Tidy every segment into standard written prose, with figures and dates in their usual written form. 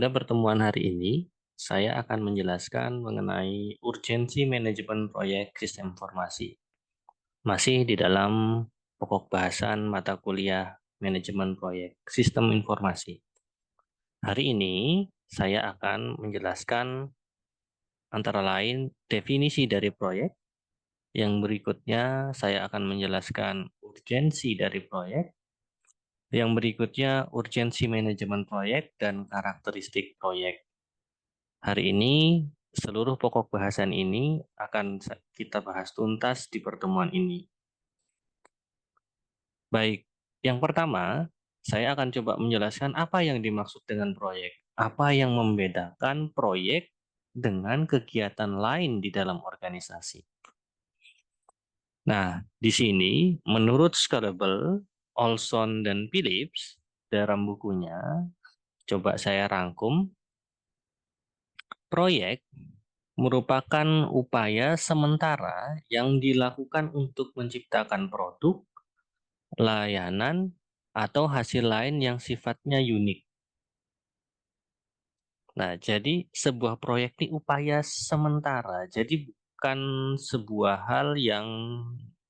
Pada pertemuan hari ini, saya akan menjelaskan mengenai urgensi manajemen proyek sistem informasi. Masih di dalam pokok bahasan mata kuliah manajemen proyek sistem informasi. Hari ini, saya akan menjelaskan antara lain definisi dari proyek. Yang berikutnya, saya akan menjelaskan urgensi dari proyek. Yang berikutnya, urgensi manajemen proyek dan karakteristik proyek. Hari ini, seluruh pokok bahasan ini akan kita bahas tuntas di pertemuan ini. Baik, yang pertama, saya akan coba menjelaskan apa yang dimaksud dengan proyek. Apa yang membedakan proyek dengan kegiatan lain di dalam organisasi. Nah, di sini, menurut Scalable, Olson, dan Phillips, dalam bukunya, coba saya rangkum, proyek merupakan upaya sementara yang dilakukan untuk menciptakan produk, layanan, atau hasil lain yang sifatnya unik. Nah, jadi sebuah proyek ini upaya sementara, jadi bukan sebuah hal yang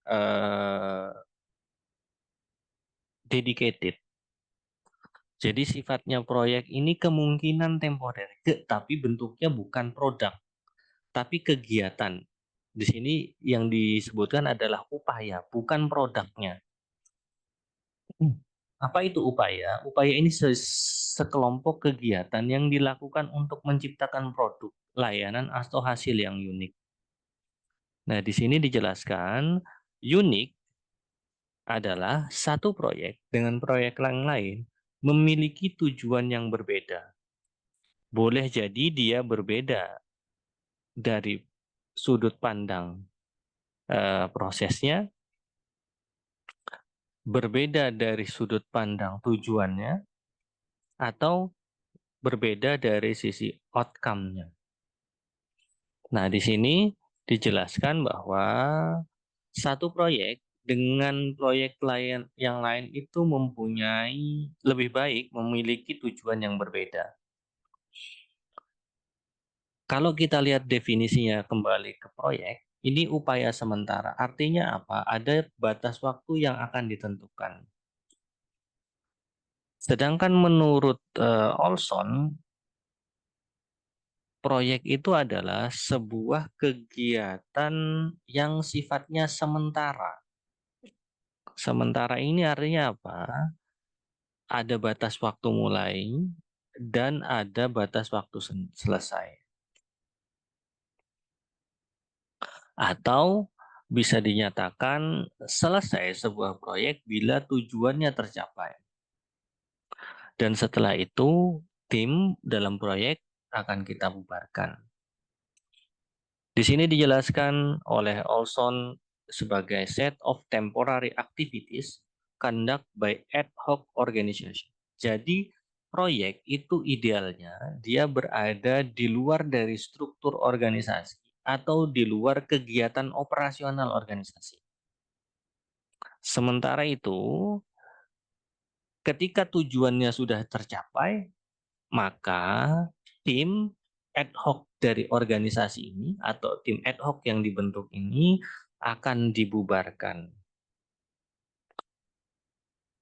eh, dedicated. Jadi sifatnya proyek ini kemungkinan temporer, tapi bentuknya bukan produk, tapi kegiatan. Di sini yang disebutkan adalah upaya, bukan produknya. Apa itu upaya? Upaya ini sekelompok kegiatan yang dilakukan untuk menciptakan produk, layanan, atau hasil yang unik. Nah, di sini dijelaskan, unik adalah satu proyek dengan proyek yang lain memiliki tujuan yang berbeda. Boleh jadi dia berbeda dari sudut pandang prosesnya, berbeda dari sudut pandang tujuannya, atau berbeda dari sisi outcome-nya. Nah, di sini dijelaskan bahwa satu proyek dengan proyek lain yang lain itu mempunyai lebih baik memiliki tujuan yang berbeda. Kalau kita lihat definisinya kembali ke proyek, ini upaya sementara. Artinya apa? Ada batas waktu yang akan ditentukan. Sedangkan menurut Olson, proyek itu adalah sebuah kegiatan yang sifatnya sementara. Sementara ini artinya apa? Ada batas waktu mulai dan ada batas waktu selesai. Atau bisa dinyatakan selesai sebuah proyek bila tujuannya tercapai. Dan setelah itu, tim dalam proyek akan kita bubarkan. Di sini dijelaskan oleh Olson sebagai set of temporary activities conduct by ad hoc organization. Jadi proyek itu idealnya dia berada di luar dari struktur organisasi atau di luar kegiatan operasional organisasi. Sementara itu, ketika tujuannya sudah tercapai, maka tim ad hoc dari organisasi ini atau tim ad hoc yang dibentuk ini akan dibubarkan.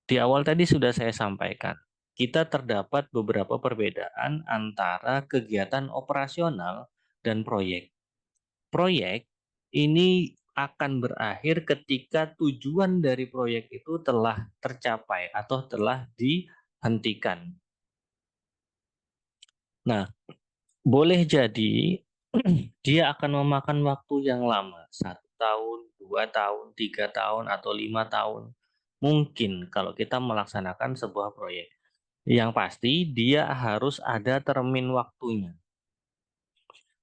Di awal tadi sudah saya sampaikan, kita terdapat beberapa perbedaan antara kegiatan operasional dan proyek. Proyek ini akan berakhir ketika tujuan dari proyek itu telah tercapai atau telah dihentikan. Nah, boleh jadi dia akan memakan waktu yang lama, 1 tahun, 2 tahun, 3 tahun, atau 5 tahun. Mungkin kalau kita melaksanakan sebuah proyek. Yang pasti dia harus ada termin waktunya.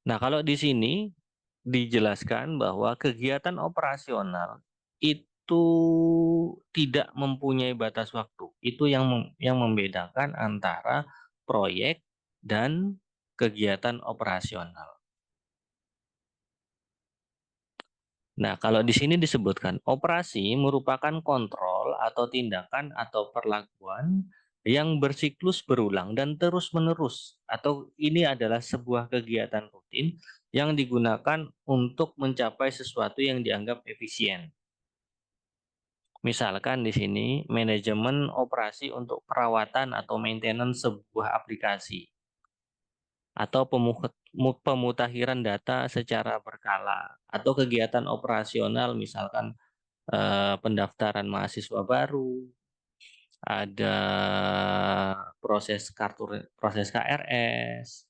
Nah, kalau di sini dijelaskan bahwa kegiatan operasional itu tidak mempunyai batas waktu. Itu yang membedakan antara proyek dan kegiatan operasional. Nah, kalau di sini disebutkan operasi merupakan kontrol atau tindakan atau perlakuan yang bersiklus berulang dan terus-menerus, atau ini adalah sebuah kegiatan rutin yang digunakan untuk mencapai sesuatu yang dianggap efisien. Misalkan di sini manajemen operasi untuk perawatan atau maintenance sebuah aplikasi atau pemutakhiran data secara berkala atau kegiatan operasional misalkan pendaftaran mahasiswa baru, ada proses KRS.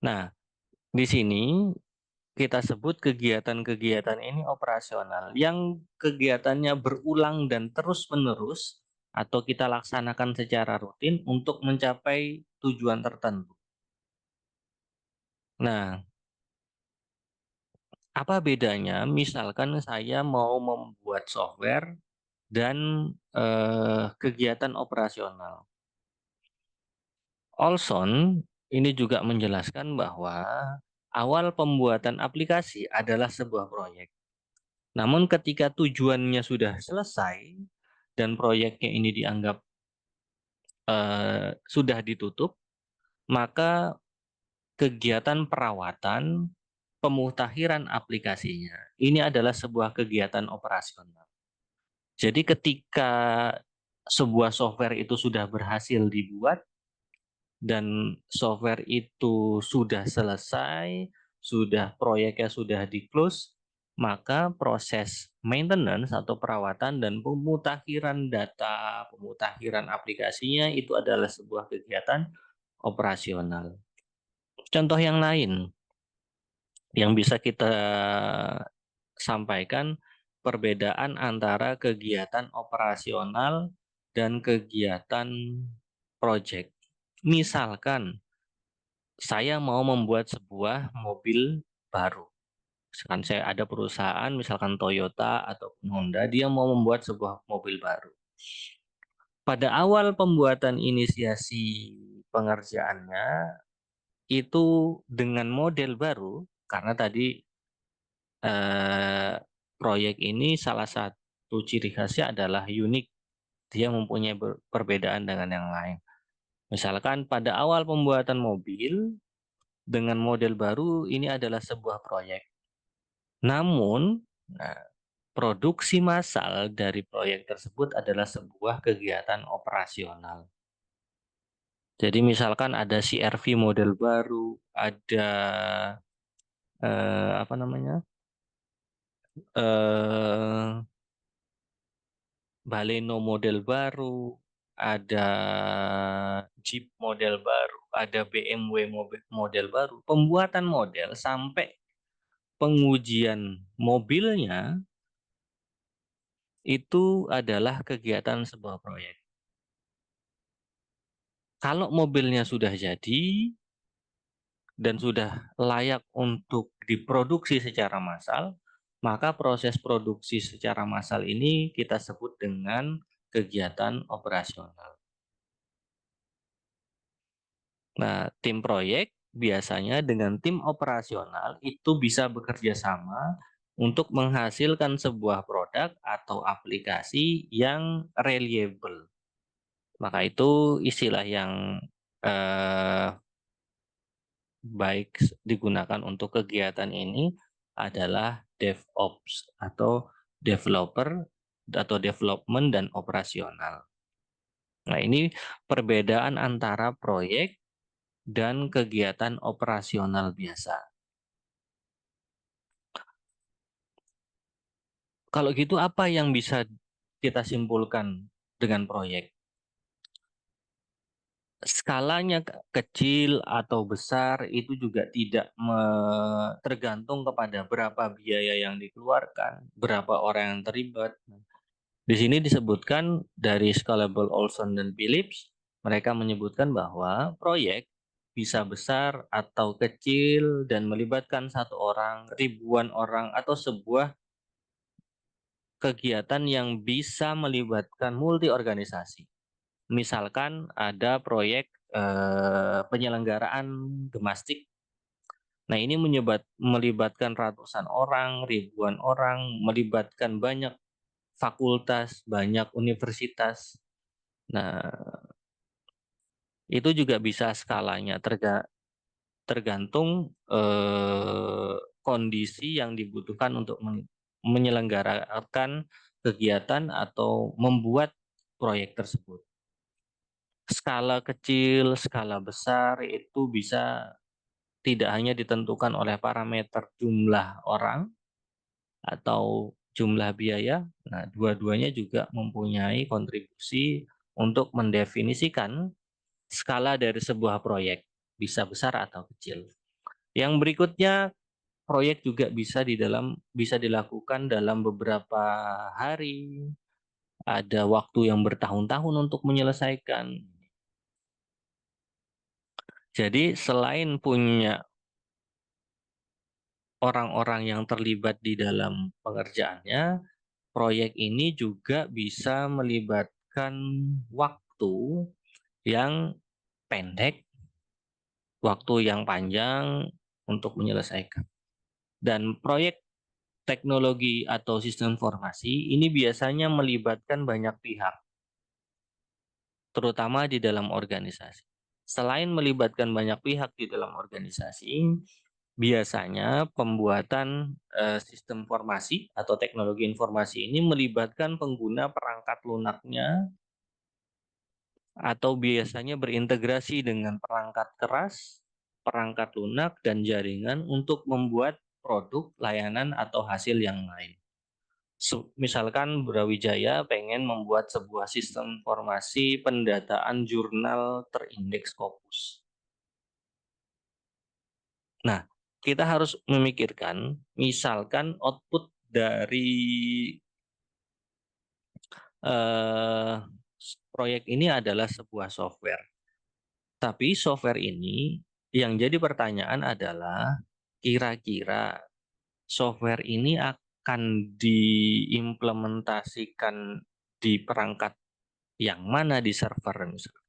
Nah, di sini kita sebut kegiatan-kegiatan ini operasional yang kegiatannya berulang dan terus-menerus atau kita laksanakan secara rutin untuk mencapai tujuan tertentu. Nah, apa bedanya misalkan saya mau membuat software dan kegiatan operasional? Olson ini juga menjelaskan bahwa awal pembuatan aplikasi adalah sebuah proyek. Namun ketika tujuannya sudah selesai dan proyeknya ini dianggap sudah ditutup, maka kegiatan perawatan, pemutakhiran aplikasinya ini adalah sebuah kegiatan operasional. Jadi ketika sebuah software itu sudah berhasil dibuat dan software itu sudah selesai, sudah proyeknya sudah di-close, maka proses maintenance atau perawatan dan pemutakhiran data, pemutakhiran aplikasinya itu adalah sebuah kegiatan operasional. Contoh yang lain yang bisa kita sampaikan perbedaan antara kegiatan operasional dan kegiatan project. Misalkan saya mau membuat sebuah mobil baru. Misalkan saya ada perusahaan, misalkan Toyota ataupun Honda, dia mau membuat sebuah mobil baru. Pada awal pembuatan inisiasi pengerjaannya, itu dengan model baru, karena tadi eh, proyek ini salah satu ciri khasnya adalah unik, dia mempunyai perbedaan dengan yang lain. Misalkan pada awal pembuatan mobil, dengan model baru ini adalah sebuah proyek. Namun, nah, produksi massal dari proyek tersebut adalah sebuah kegiatan operasional. Jadi misalkan ada CRV model baru, ada apa namanya, eh, Baleno model baru, ada Jeep model baru, ada BMW model baru. Pembuatan model sampai pengujian mobilnya itu adalah kegiatan sebuah proyek. Kalau mobilnya sudah jadi dan sudah layak untuk diproduksi secara massal, maka proses produksi secara massal ini kita sebut dengan kegiatan operasional. Nah, tim proyek biasanya dengan tim operasional itu bisa bekerja sama untuk menghasilkan sebuah produk atau aplikasi yang reliable. Maka itu istilah yang eh, baik digunakan untuk kegiatan ini adalah DevOps atau developer atau development dan operasional. Nah, ini perbedaan antara proyek dan kegiatan operasional biasa. Kalau gitu apa yang bisa kita simpulkan dengan proyek? Skalanya kecil atau besar itu juga tidak tergantung kepada berapa biaya yang dikeluarkan, berapa orang yang terlibat. Di sini disebutkan dari Scalable Olson dan Phillips, mereka menyebutkan bahwa proyek bisa besar atau kecil dan melibatkan satu orang, ribuan orang, atau sebuah kegiatan yang bisa melibatkan multi organisasi. Misalkan ada proyek penyelenggaraan gimnastik. Nah, ini melibatkan ratusan orang, ribuan orang, melibatkan banyak fakultas, banyak universitas. Nah, itu juga bisa skalanya tergantung kondisi yang dibutuhkan untuk menyelenggarakan kegiatan atau membuat proyek tersebut. Skala kecil, skala besar itu bisa tidak hanya ditentukan oleh parameter jumlah orang atau jumlah biaya. Nah, dua-duanya juga mempunyai kontribusi untuk mendefinisikan skala dari sebuah proyek, bisa besar atau kecil. Yang berikutnya, proyek juga bisa dilakukan dalam beberapa hari, ada waktu yang bertahun-tahun untuk menyelesaikan. Jadi selain punya orang-orang yang terlibat di dalam pengerjaannya, proyek ini juga bisa melibatkan waktu yang pendek, waktu yang panjang untuk menyelesaikan. Dan proyek teknologi atau sistem informasi ini biasanya melibatkan banyak pihak, terutama di dalam organisasi. Selain melibatkan banyak pihak di dalam organisasi, biasanya pembuatan sistem informasi atau teknologi informasi ini melibatkan pengguna perangkat lunaknya atau biasanya berintegrasi dengan perangkat keras, perangkat lunak, dan jaringan untuk membuat produk, layanan, atau hasil yang lain. Misalkan Brawijaya pengen membuat sebuah sistem informasi pendataan jurnal terindeks Scopus. Nah, kita harus memikirkan, misalkan output dari eh, proyek ini adalah sebuah software. Tapi software ini yang jadi pertanyaan adalah kira-kira software ini akan diimplementasikan di perangkat yang mana di server misalnya.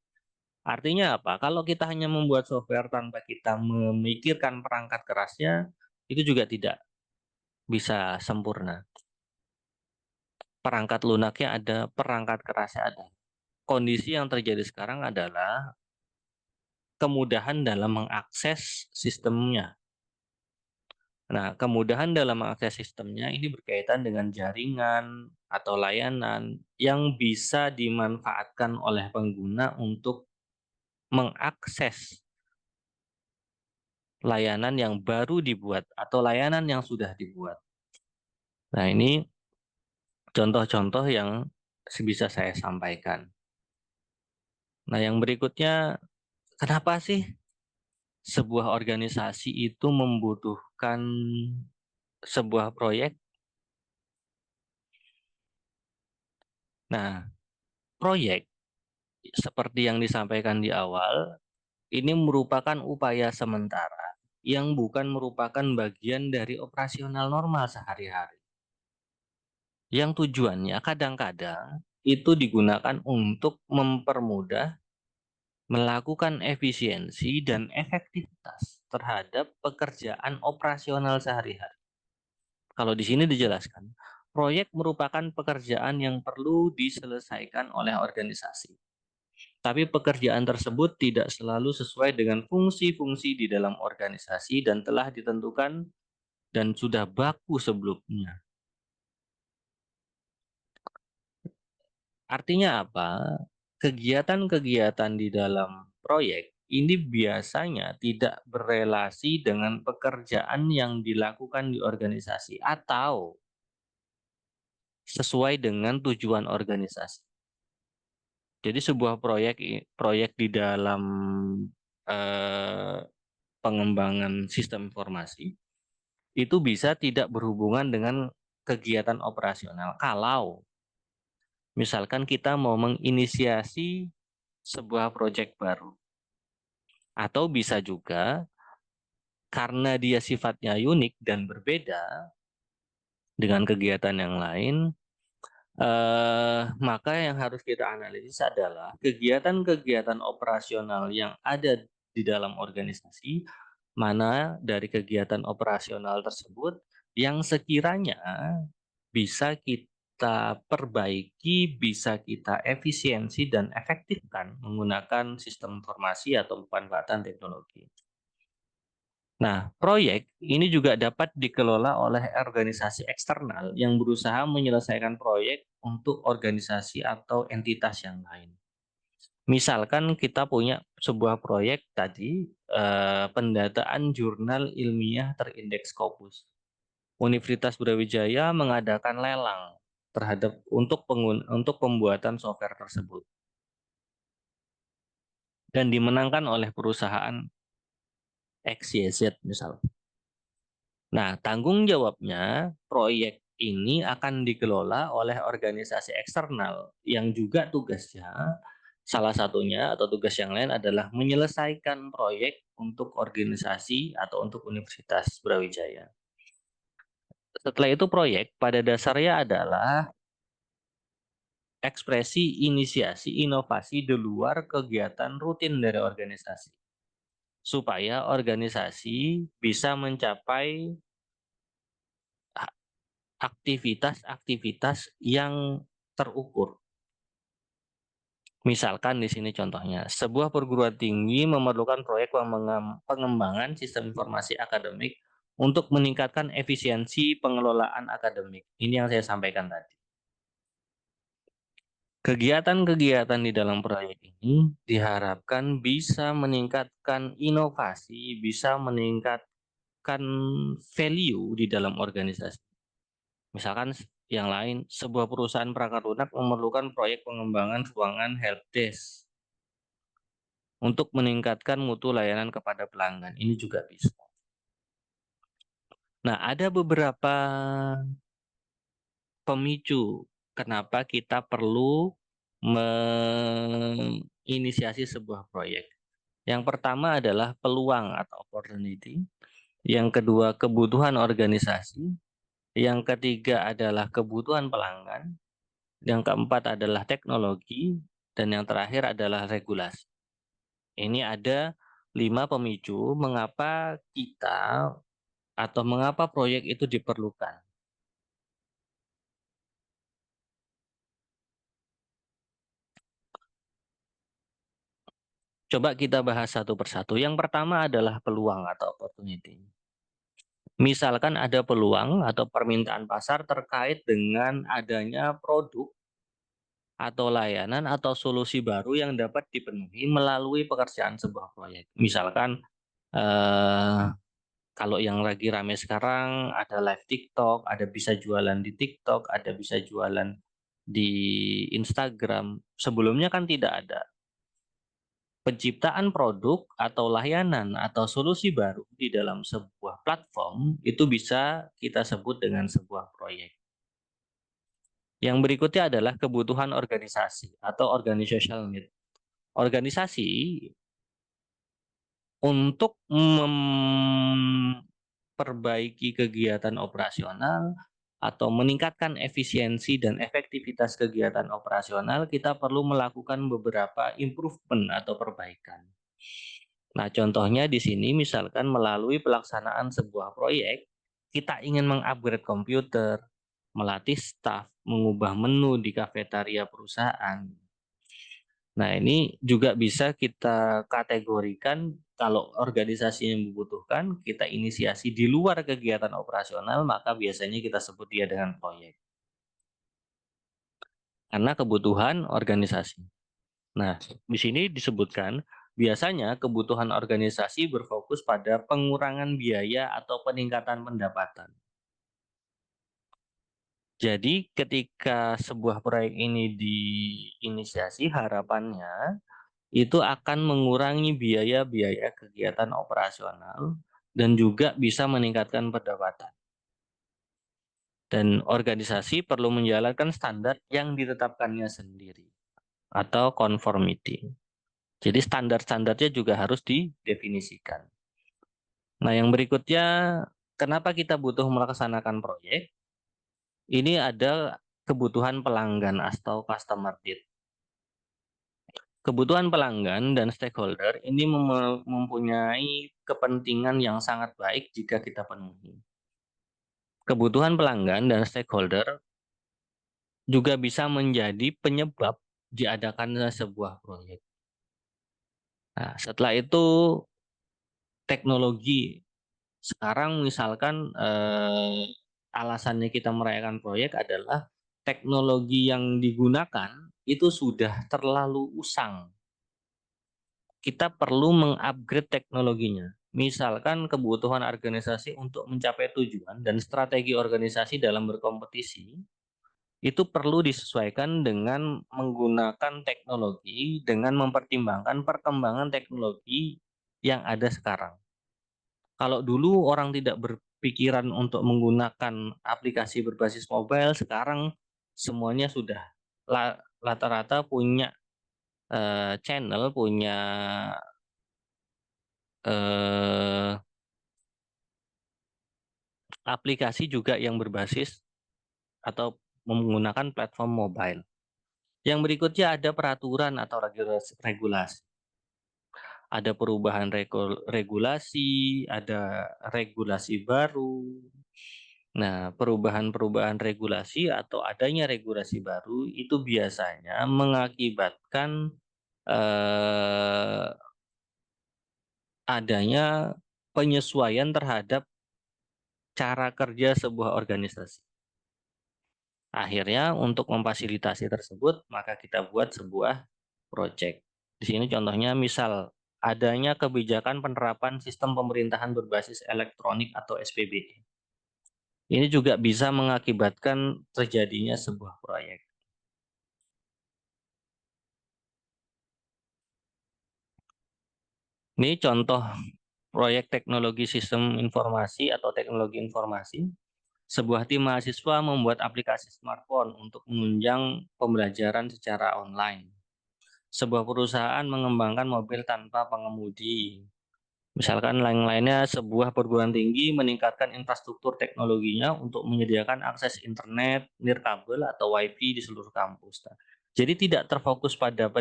Artinya apa? Kalau kita hanya membuat software tanpa kita memikirkan perangkat kerasnya, itu juga tidak bisa sempurna. Perangkat lunaknya ada, perangkat kerasnya ada. Kondisi yang terjadi sekarang adalah kemudahan dalam mengakses sistemnya. Nah, kemudahan dalam mengakses sistemnya ini berkaitan dengan jaringan atau layanan yang bisa dimanfaatkan oleh pengguna untuk mengakses layanan yang baru dibuat atau layanan yang sudah dibuat. Nah, ini contoh-contoh yang bisa saya sampaikan. Nah, yang berikutnya, kenapa sih sebuah organisasi itu membutuhkan sebuah proyek? Nah, proyek seperti yang disampaikan di awal, ini merupakan upaya sementara yang bukan merupakan bagian dari operasional normal sehari-hari. Yang tujuannya kadang-kadang itu digunakan untuk mempermudah melakukan efisiensi dan efektivitas terhadap pekerjaan operasional sehari-hari. Kalau di sini dijelaskan, proyek merupakan pekerjaan yang perlu diselesaikan oleh organisasi. Tapi pekerjaan tersebut tidak selalu sesuai dengan fungsi-fungsi di dalam organisasi dan telah ditentukan dan sudah baku sebelumnya. Artinya apa? Kegiatan-kegiatan di dalam proyek ini biasanya tidak berelasi dengan pekerjaan yang dilakukan di organisasi atau sesuai dengan tujuan organisasi. Jadi sebuah proyek di dalam eh, pengembangan sistem informasi itu bisa tidak berhubungan dengan kegiatan operasional. Kalau misalkan kita mau menginisiasi sebuah proyek baru, atau bisa juga karena dia sifatnya unik dan berbeda dengan kegiatan yang lain, maka yang harus kita analisis adalah kegiatan-kegiatan operasional yang ada di dalam organisasi, mana dari kegiatan operasional tersebut yang sekiranya bisa kita perbaiki, bisa kita efisiensi dan efektifkan menggunakan sistem informasi atau pemanfaatan teknologi. Nah, proyek ini juga dapat dikelola oleh organisasi eksternal yang berusaha menyelesaikan proyek untuk organisasi atau entitas yang lain. Misalkan kita punya sebuah proyek tadi, pendataan jurnal ilmiah terindeks Scopus. Universitas Brawijaya mengadakan lelang terhadap untuk pembuatan software tersebut dan dimenangkan oleh perusahaan XYZ misal. Nah, tanggung jawabnya proyek ini akan dikelola oleh organisasi eksternal yang juga tugasnya salah satunya atau tugas yang lain adalah menyelesaikan proyek untuk organisasi atau untuk Universitas Brawijaya. Setelah itu proyek pada dasarnya adalah ekspresi inisiasi inovasi di luar kegiatan rutin dari organisasi supaya organisasi bisa mencapai aktivitas-aktivitas yang terukur. Misalkan di sini contohnya, sebuah perguruan tinggi memerlukan proyek pengembangan sistem informasi akademik untuk meningkatkan efisiensi pengelolaan akademik. Ini yang saya sampaikan tadi. Kegiatan-kegiatan di dalam proyek ini diharapkan bisa meningkatkan inovasi, bisa meningkatkan value di dalam organisasi. Misalkan yang lain, sebuah perusahaan perangkat lunak memerlukan proyek pengembangan ruangan helpdesk untuk meningkatkan mutu layanan kepada pelanggan. Ini juga bisa. Nah, ada beberapa pemicu kenapa kita perlu menginisiasi sebuah proyek. Yang pertama adalah peluang atau opportunity. Yang kedua, kebutuhan organisasi. Yang ketiga adalah kebutuhan pelanggan. Yang keempat adalah teknologi. Dan yang terakhir adalah regulasi. Ini ada 5 pemicu mengapa kita atau mengapa proyek itu diperlukan. Coba kita bahas satu persatu. Yang pertama adalah peluang atau opportunity. Misalkan ada peluang atau permintaan pasar terkait dengan adanya produk atau layanan atau solusi baru yang dapat dipenuhi melalui pekerjaan sebuah proyek. Misalkan eh, kalau yang lagi rame sekarang ada live TikTok, ada bisa jualan di TikTok, ada bisa jualan di Instagram. Sebelumnya kan tidak ada. Penciptaan produk atau layanan atau solusi baru di dalam sebuah platform itu bisa kita sebut dengan sebuah proyek. Yang berikutnya adalah kebutuhan organisasi atau organizational need. Organisasi untuk memperbaiki kegiatan operasional atau meningkatkan efisiensi dan efektivitas kegiatan operasional, kita perlu melakukan beberapa improvement atau perbaikan. Nah, contohnya di sini misalkan melalui pelaksanaan sebuah proyek, kita ingin mengupgrade komputer, melatih staf, mengubah menu di kafetaria perusahaan. Nah, ini juga bisa kita kategorikan kalau organisasi yang membutuhkan, kita inisiasi di luar kegiatan operasional, maka biasanya kita sebut dia dengan proyek. Karena kebutuhan organisasi. Nah, di sini disebutkan, biasanya kebutuhan organisasi berfokus pada pengurangan biaya atau peningkatan pendapatan. Jadi, ketika sebuah proyek ini diinisiasi, harapannya itu akan mengurangi biaya-biaya kegiatan operasional dan juga bisa meningkatkan pendapatan. Dan organisasi perlu menjalankan standar yang ditetapkannya sendiri atau conformity. Jadi standar-standarnya juga harus didefinisikan. Nah, yang berikutnya, kenapa kita butuh melaksanakan proyek? Ini ada kebutuhan pelanggan atau customer need. Kebutuhan pelanggan dan stakeholder ini mempunyai kepentingan yang sangat baik jika kita penuhi. Kebutuhan pelanggan dan stakeholder juga bisa menjadi penyebab diadakannya sebuah proyek. Nah, setelah itu teknologi. Sekarang misalkan alasannya kita merayakan proyek adalah teknologi yang digunakan itu sudah terlalu usang. Kita perlu mengupgrade teknologinya. Misalkan kebutuhan organisasi untuk mencapai tujuan dan strategi organisasi dalam berkompetisi itu perlu disesuaikan dengan menggunakan teknologi dengan mempertimbangkan perkembangan teknologi yang ada sekarang. Kalau dulu orang tidak berpikiran untuk menggunakan aplikasi berbasis mobile, sekarang semuanya sudah rata-rata punya channel, punya eh, aplikasi juga yang berbasis atau menggunakan platform mobile. Yang berikutnya ada peraturan atau regulasi. Ada perubahan regulasi, ada regulasi baru. Nah, perubahan-perubahan regulasi atau adanya regulasi baru itu biasanya mengakibatkan eh, adanya penyesuaian terhadap cara kerja sebuah organisasi. Akhirnya, untuk memfasilitasi tersebut, maka kita buat sebuah proyek. Di sini contohnya, misal adanya kebijakan penerapan sistem pemerintahan berbasis elektronik atau SPB. Ini juga bisa mengakibatkan terjadinya sebuah proyek. Ini contoh proyek teknologi sistem informasi atau teknologi informasi. Sebuah tim mahasiswa membuat aplikasi smartphone untuk menunjang pembelajaran secara online. Sebuah perusahaan mengembangkan mobil tanpa pengemudi. Misalkan lain-lainnya, sebuah perguruan tinggi meningkatkan infrastruktur teknologinya untuk menyediakan akses internet, nirkabel atau WiFi di seluruh kampus. Nah, jadi tidak terfokus pada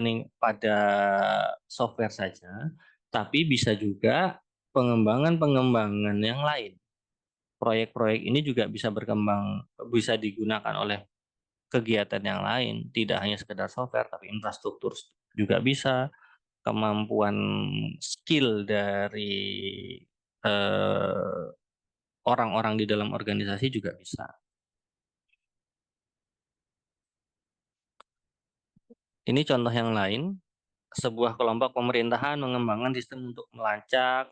software saja, tapi bisa juga pengembangan-pengembangan yang lain. Proyek-proyek ini juga bisa berkembang, bisa digunakan oleh kegiatan yang lain, tidak hanya sekedar software, tapi infrastruktur juga bisa, kemampuan skill dari eh, orang-orang di dalam organisasi juga bisa. Ini contoh yang lain, sebuah kelompok pemerintahan mengembangkan sistem untuk melacak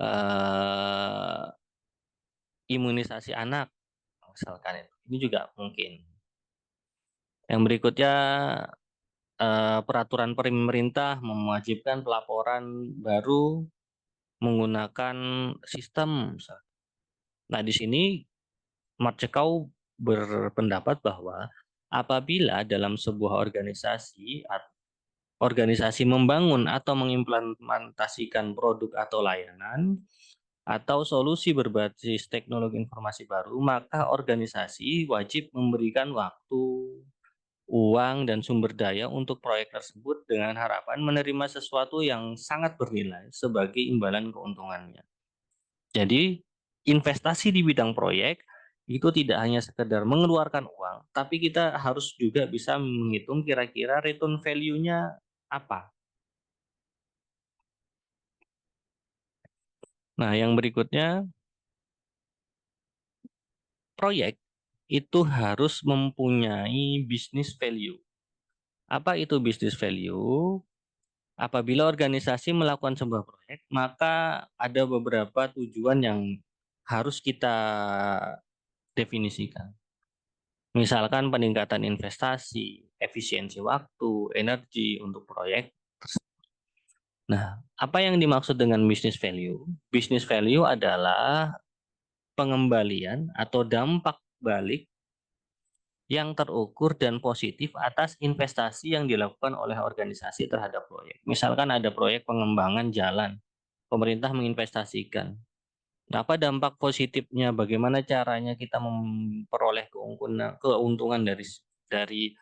eh, imunisasi anak, misalkan itu. Ini juga mungkin. Yang berikutnya, peraturan pemerintah mewajibkan pelaporan baru menggunakan sistem. Nah, di sini Marcekau berpendapat bahwa apabila dalam sebuah organisasi membangun atau mengimplementasikan produk atau layanan atau solusi berbasis teknologi informasi baru, maka organisasi wajib memberikan waktu, uang, dan sumber daya untuk proyek tersebut dengan harapan menerima sesuatu yang sangat bernilai sebagai imbalan keuntungannya. Jadi, investasi di bidang proyek itu tidak hanya sekedar mengeluarkan uang, tapi kita harus juga bisa menghitung kira-kira return value-nya apa. Nah, yang berikutnya, proyek itu harus mempunyai business value. Apa itu business value? Apabila organisasi melakukan sebuah proyek, maka ada beberapa tujuan yang harus kita definisikan. Misalkan peningkatan investasi, efisiensi waktu, energi untuk proyek. Nah, apa yang dimaksud dengan business value? Business value adalah pengembalian atau dampak balik yang terukur dan positif atas investasi yang dilakukan oleh organisasi terhadap proyek. Misalkan ada proyek pengembangan jalan, pemerintah menginvestasikan. Nah, apa dampak positifnya? Bagaimana caranya kita memperoleh keuntungan dari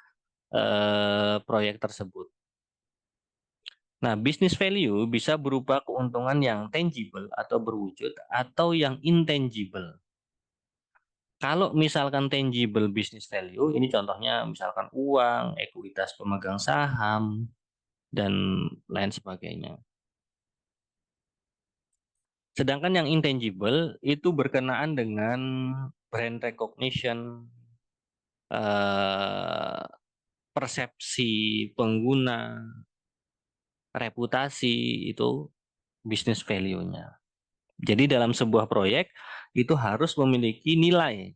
proyek tersebut? Nah, business value bisa berupa keuntungan yang tangible atau berwujud atau yang intangible. Kalau misalkan tangible business value, ini contohnya misalkan uang, ekuitas pemegang saham, dan lain sebagainya. Sedangkan yang intangible itu berkenaan dengan brand recognition, eh, persepsi pengguna, reputasi itu business value-nya. Jadi dalam sebuah proyek itu harus memiliki nilai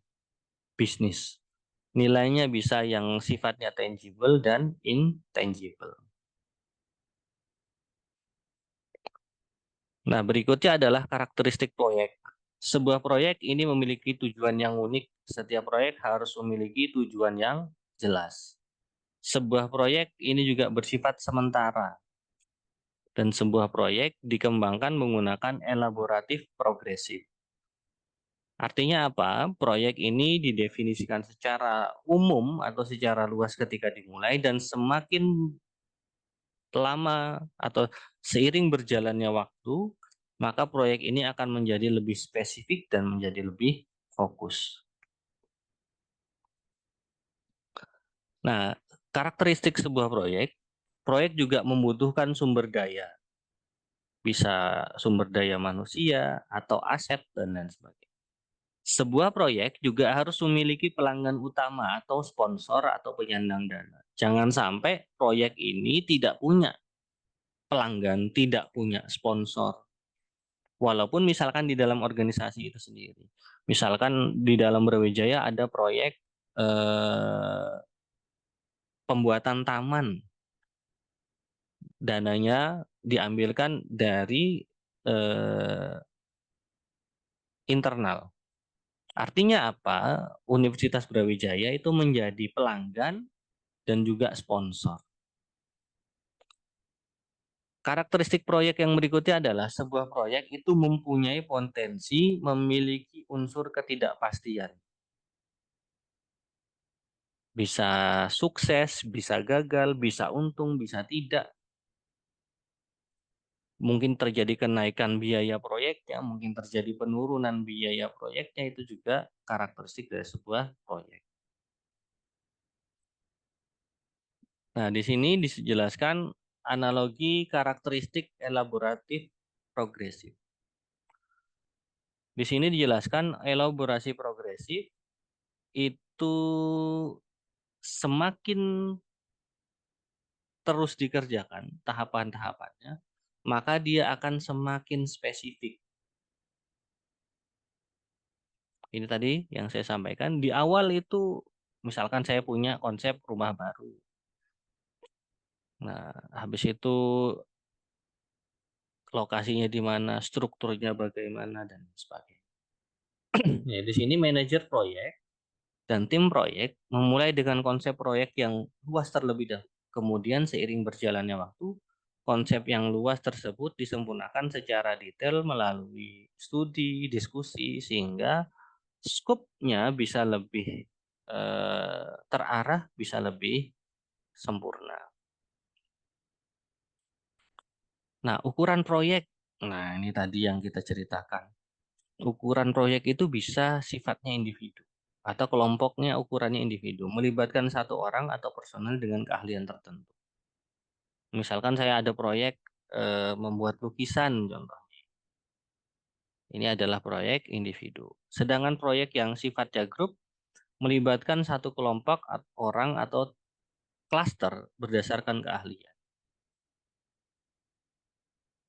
bisnis. Nilainya bisa yang sifatnya tangible dan intangible. Nah, berikutnya adalah karakteristik proyek. Sebuah proyek ini memiliki tujuan yang unik. Setiap proyek harus memiliki tujuan yang jelas. Sebuah proyek ini juga bersifat sementara dan sebuah proyek dikembangkan menggunakan elaboratif progresif. Artinya apa? Proyek ini didefinisikan secara umum atau secara luas ketika dimulai dan semakin lama atau seiring berjalannya waktu, maka proyek ini akan menjadi lebih spesifik dan menjadi lebih fokus. Nah, karakteristik sebuah proyek, proyek juga membutuhkan sumber daya, bisa sumber daya manusia atau aset dan lain sebagainya. Sebuah proyek juga harus memiliki pelanggan utama atau sponsor atau penyandang dana. Jangan sampai proyek ini tidak punya pelanggan, tidak punya sponsor. Walaupun misalkan di dalam organisasi itu sendiri. Misalkan di dalam Brawijaya ada proyek eh, pembuatan taman. Dananya diambilkan dari eh, internal. Artinya apa? Universitas Brawijaya itu menjadi pelanggan dan juga sponsor. Karakteristik proyek yang berikutnya adalah sebuah proyek itu mempunyai potensi memiliki unsur ketidakpastian. Bisa sukses, bisa gagal, bisa untung, bisa tidak. Mungkin terjadi kenaikan biaya proyeknya, mungkin terjadi penurunan biaya proyeknya, itu juga karakteristik dari sebuah proyek. Nah, di sini dijelaskan analogi karakteristik elaboratif progresif. Di sini dijelaskan elaborasi progresif itu semakin terus dikerjakan tahapan-tahapannya, maka dia akan semakin spesifik. Ini tadi yang saya sampaikan di awal itu, misalkan saya punya konsep rumah baru. Nah, habis itu lokasinya di mana, strukturnya bagaimana dan sebagainya. Ya, di sini manajer proyek dan tim proyek memulai dengan konsep proyek yang luas terlebih dahulu. Kemudian seiring berjalannya waktu, konsep yang luas tersebut disempurnakan secara detail melalui studi, diskusi, sehingga skopnya bisa lebih terarah, bisa lebih sempurna. Nah, ukuran proyek. Nah, ini tadi yang kita ceritakan. Ukuran proyek itu bisa sifatnya individu atau kelompoknya ukurannya individu, melibatkan satu orang atau personel dengan keahlian tertentu. Misalkan saya ada proyek membuat lukisan contoh. Ini adalah proyek individu. Sedangkan proyek yang sifatnya grup melibatkan satu kelompok orang atau klaster berdasarkan keahlian.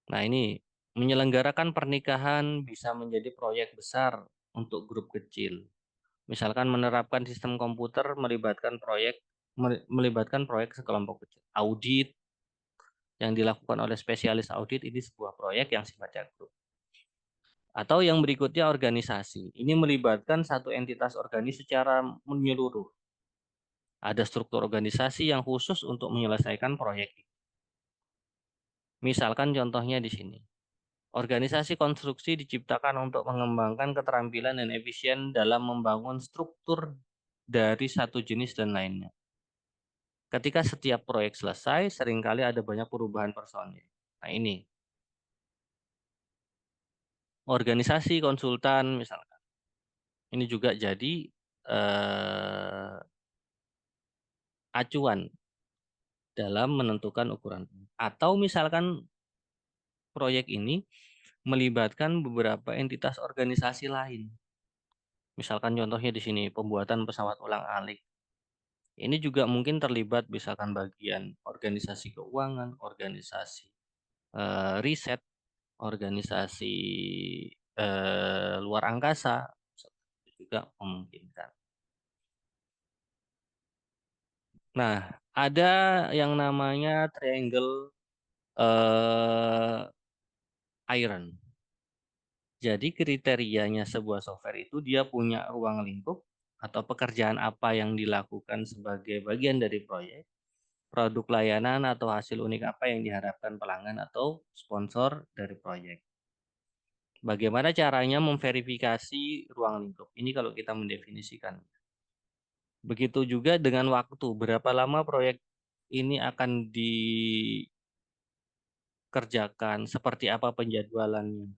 Nah, ini menyelenggarakan pernikahan bisa menjadi proyek besar untuk grup kecil. Misalkan menerapkan sistem komputer melibatkan proyek sekelompok kecil. Audit yang dilakukan oleh spesialis audit ini sebuah proyek yang sifatnya grup. Atau yang berikutnya organisasi. Ini melibatkan satu entitas organis secara menyeluruh. Ada struktur organisasi yang khusus untuk menyelesaikan proyek ini. Misalkan contohnya di sini. Organisasi konstruksi diciptakan untuk mengembangkan keterampilan dan efisien dalam membangun struktur dari satu jenis dan lainnya. Ketika setiap proyek selesai, seringkali ada banyak perubahan personil. Nah, ini organisasi konsultan misalkan. Ini juga jadi acuan dalam menentukan ukuran. Atau misalkan proyek ini melibatkan beberapa entitas organisasi lain. Misalkan contohnya di sini pembuatan pesawat ulang-alik. Ini juga mungkin terlibat misalkan bagian organisasi keuangan, organisasi riset, organisasi luar angkasa, itu juga memungkinkan. Nah, ada yang namanya triangle iron. Jadi kriterianya sebuah software itu dia punya ruang lingkup atau pekerjaan apa yang dilakukan sebagai bagian dari proyek, produk layanan atau hasil unik apa yang diharapkan pelanggan atau sponsor dari proyek. Bagaimana caranya memverifikasi ruang lingkup? Ini kalau kita mendefinisikan. Begitu juga dengan waktu, berapa lama proyek ini akan dikerjakan, seperti apa penjadwalannya,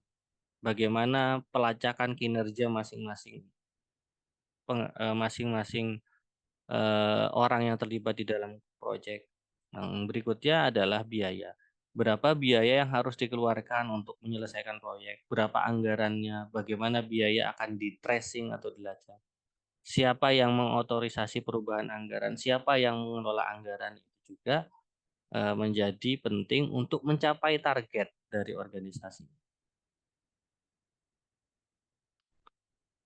bagaimana pelacakan kinerja masing-masing orang yang terlibat di dalam proyek. Yang berikutnya adalah biaya. Berapa biaya yang harus dikeluarkan untuk menyelesaikan proyek? Berapa anggarannya? Bagaimana biaya akan di tracing atau dilacak? Siapa yang mengotorisasi perubahan anggaran? Siapa yang mengelola anggaran? Itu juga menjadi penting untuk mencapai target dari organisasi.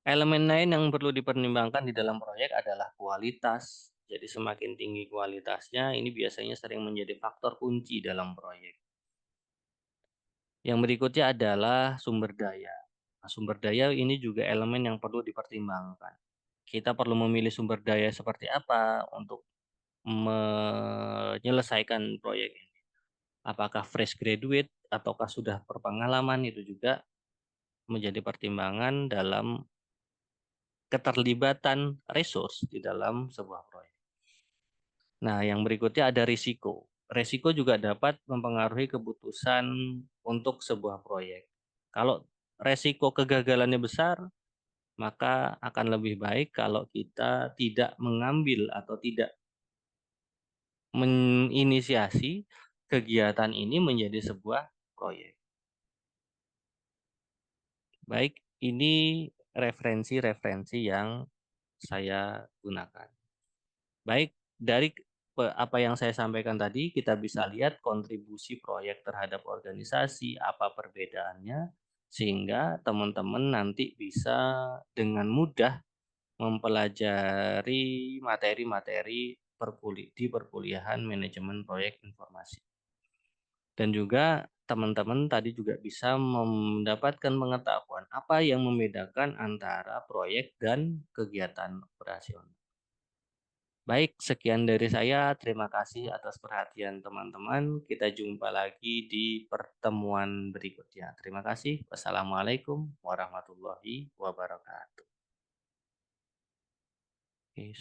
Elemen lain yang perlu dipertimbangkan di dalam proyek adalah kualitas. Jadi semakin tinggi kualitasnya, ini biasanya sering menjadi faktor kunci dalam proyek. Yang berikutnya adalah sumber daya. Nah, sumber daya ini juga elemen yang perlu dipertimbangkan. Kita perlu memilih sumber daya seperti apa untuk menyelesaikan proyek ini. Apakah fresh graduate ataukah sudah berpengalaman, itu juga menjadi pertimbangan dalam keterlibatan resource di dalam sebuah proyek. Nah, yang berikutnya ada risiko. Risiko juga dapat mempengaruhi keputusan untuk sebuah proyek. Kalau risiko kegagalannya besar, maka akan lebih baik kalau kita tidak mengambil atau tidak menginisiasi kegiatan ini menjadi sebuah proyek. Baik, ini referensi-referensi yang saya gunakan. Baik, dari apa yang saya sampaikan tadi, kita bisa lihat kontribusi proyek terhadap organisasi, apa perbedaannya, sehingga teman-teman nanti bisa dengan mudah mempelajari materi-materi di perkuliahan manajemen proyek informasi. Dan juga teman-teman tadi juga bisa mendapatkan pengetahuan apa yang membedakan antara proyek dan kegiatan operasional. Baik, sekian dari saya. Terima kasih atas perhatian teman-teman. Kita jumpa lagi di pertemuan berikutnya. Terima kasih. Wassalamualaikum warahmatullahi wabarakatuh. Oke.